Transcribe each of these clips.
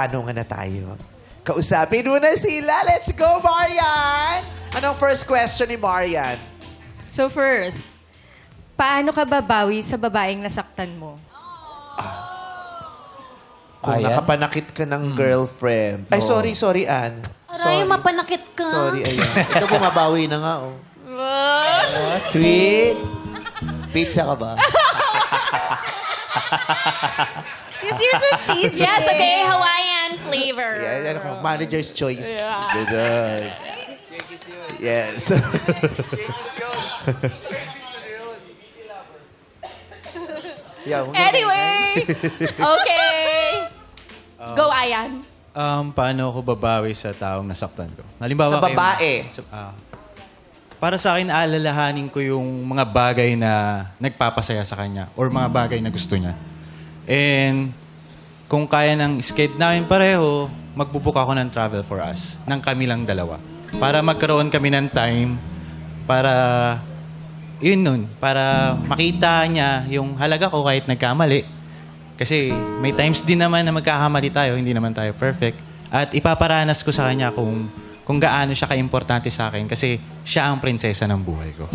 Tanungan na tayo. Kausapin muna sila. Let's go, Marian! Anong first question ni Marian? So first, paano ka babawi sa babaeng nasaktan mo? Kung nakapanakit ka ng girlfriend. Ay, sorry, Ann. Aray, mapanakit ka. Sorry, ayan. Ito bumabawi na nga, oh. Sweet. Pizza ka ba? Yes, you're so cheesy. Yes, okay. Hawaiian flavor. Yeah, manager's choice. Ganun. Yes. Yeah, Anyway. Okay. Go, Ayan. Paano ako babawi sa taong nasaktan ko? Halimbawa, Sa babae. Para sa akin, aalalahanin ko yung mga bagay na nagpapasaya sa kanya or mga bagay na gusto niya. And kung kaya ng skate namin pareho, magbubuk ako ng travel for us, ng kami lang dalawa. Para magkaroon kami ng time para, yun nun, para makita niya yung halaga ko kahit nagkamali. Kasi may times din naman na magkakamali tayo, hindi naman tayo perfect. At ipaparanas ko sa kanya kung gaano siya ka-importante sa akin kasi siya ang prinsesa ng buhay ko.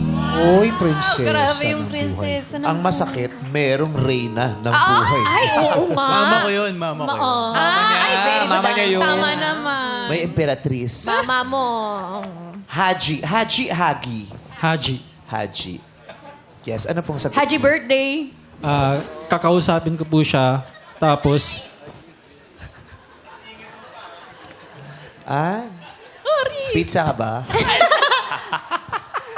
Uy, prinsesa. Grabe yung ng prinsesa ng Ang masakit, merong reyna ng buhay. Ay, oo nga. Mama ko yun, mama ko yun. Ay, very good. Mama niya yun. Tama naman. May emperatriz. Mama mo. Hagi. Haji. Yes, ano pong sabi? Haji birthday. Kakausapin ko po siya. Tapos, Pizza ka ba?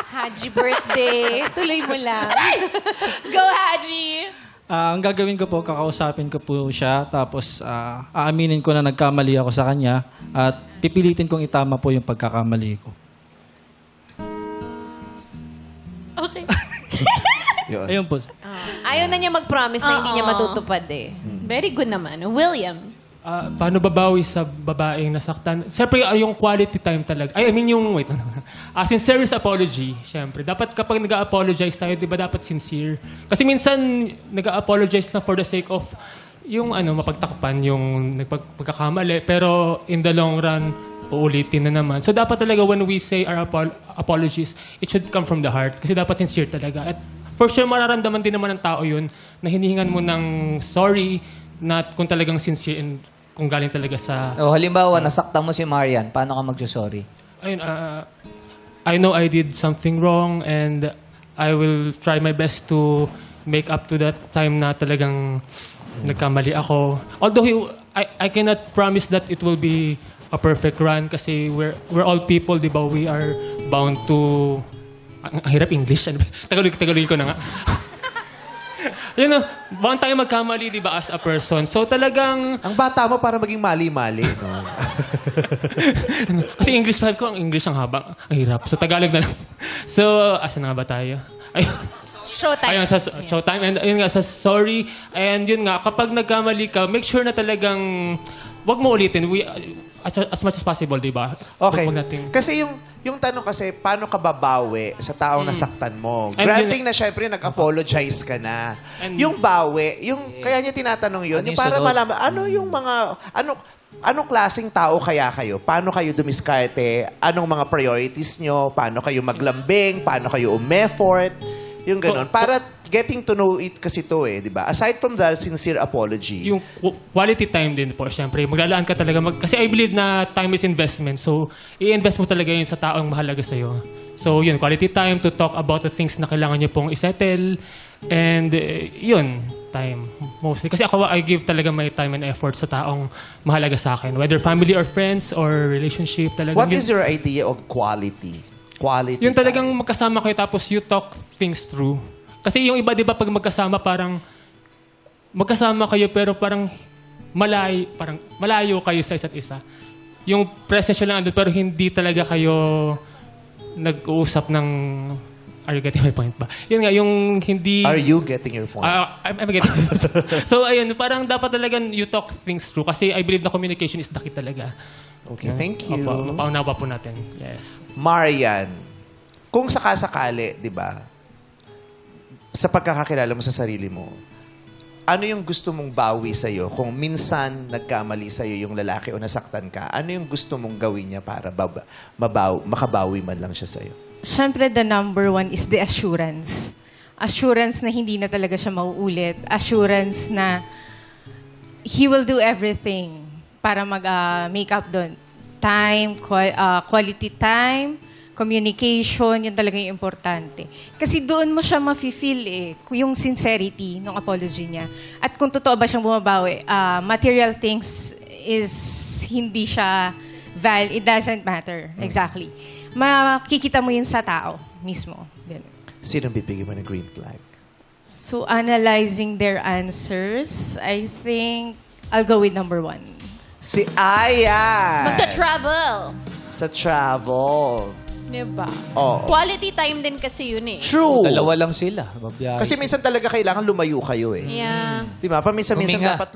Haji birthday. Tuloy mo lang. Go, Haji. ang gagawin ko po, kakausapin ko po siya. Tapos, aaminin ko na nagkamali ako sa kanya. At pipilitin kong itama po yung pagkakamali ko. Okay. Yun. Ayun po. Ayaw na niya mag-promise na hindi niya matutupad eh. Very good naman. William. Paano babawi sa babaeng nasaktan? Siyempre, yung quality time talaga. I mean, wait lang. Sincere apology, siyempre. Dapat kapag nag-apologize tayo, di ba dapat sincere? Kasi minsan, nag-apologize na for the sake of yung mapagtakpan, yung pagkakamali. Pero in the long run, uulitin na naman. So dapat talaga when we say our apologies, it should come from the heart. Kasi dapat sincere talaga. At for sure, mararamdaman din naman ng tao yun na hinihingan mo ng sorry na kung talagang sincere and kung galing talaga sa... halimbawa, nasaktan mo si Marian. Paano ka mag-sorry? Ayun, I know I did something wrong and I will try my best to make up to that time na talagang nagkamali ako. Although I cannot promise that it will be a perfect run kasi we're all people, di ba? We are bound to... Ang hirap English. Tagalogin ko na nga. Yun na, bound tayo magkamali, di ba, as a person. So talagang... Ang bata mo para maging mali-mali, no? Kasi English 5 ko, ang English ang haba. Ang hirap. So Tagalog na lang. So, asan na nga ba tayo? Showtime. Ayun, sa showtime. And yun nga, sa sorry. And yun nga, kapag nagkamali ka, make sure na talagang wag mo ulitin. As much as possible, di ba? Okay. Wag natin. Kasi yung tanong kasi, paano ka babawi sa taong nasaktan mo? And Granting na syempre nag-apologize ka na. And- Yung bawi, kaya niya tinatanong yun, Ano yung yung para sunod? malaman, anong klaseng tao kaya kayo? Paano kayo dumiskarte? Anong mga priorities nyo? Paano kayo maglambing? Paano kayo umeffort? Yung ganun. Para getting to know it kasi to di ba? Aside from the sincere apology. Yung quality time din po, syempre. Maglalaan ka talaga. Kasi I believe na time is investment. So, i-invest mo talaga yun sa taong mahalaga sa'yo. So, yun, quality time to talk about the things na kailangan nyo pong isettle. And, yun, time. Mostly. Kasi ako, I give talaga my time and effort sa taong mahalaga sa akin. Whether family or friends or relationship. Talaga What is your idea of quality? Quality yung talagang time. magkasama kayo tapos you talk things through. Kasi yung iba, di ba, pag magkasama, parang magkasama kayo pero parang malayo kayo sa isa't isa. Yung presence nyo lang andun pero hindi talaga kayo nag-uusap ng... Are you getting my point ba? Yun nga, yung hindi... Are you getting your point? I'm getting it. So, ayun, parang dapat talaga you talk things through kasi I believe na communication is the key talaga. Okay, thank you. Opo, mapaunawa po natin. Yes. Marian, kung sakasakali, di ba, sa pagkakakilala mo sa sarili mo, ano yung gusto mong bawi sa'yo? Kung minsan nagkamali sa'yo yung lalaki o nasaktan ka, ano yung gusto mong gawin niya para makabawi man lang siya sa'yo? Syempre, the number one is the assurance. Assurance na hindi na talaga siya mauulit. Assurance na he will do everything para mag-make up doon. Time, quality time, communication, yun talaga yung importante. Kasi doon mo siya mafe-feel yung sincerity ng apology niya. At kung totoo ba siyang bumabawi, material things is hindi siya it doesn't matter. Exactly. Makikita mo yun sa tao mismo. Ganun. Sino bibigyan mo ng green flag? So, analyzing their answers, I think I'll go with number one. Si Aya! Magta-travel. Sa travel. Diba? Oo. Quality time din kasi yun eh. True! Dalawa lang sila. Babiyahe Kasi sila. minsan talaga kailangan lumayo kayo eh. Yeah. Di ba? Paminsan-minsan Huminga. dapat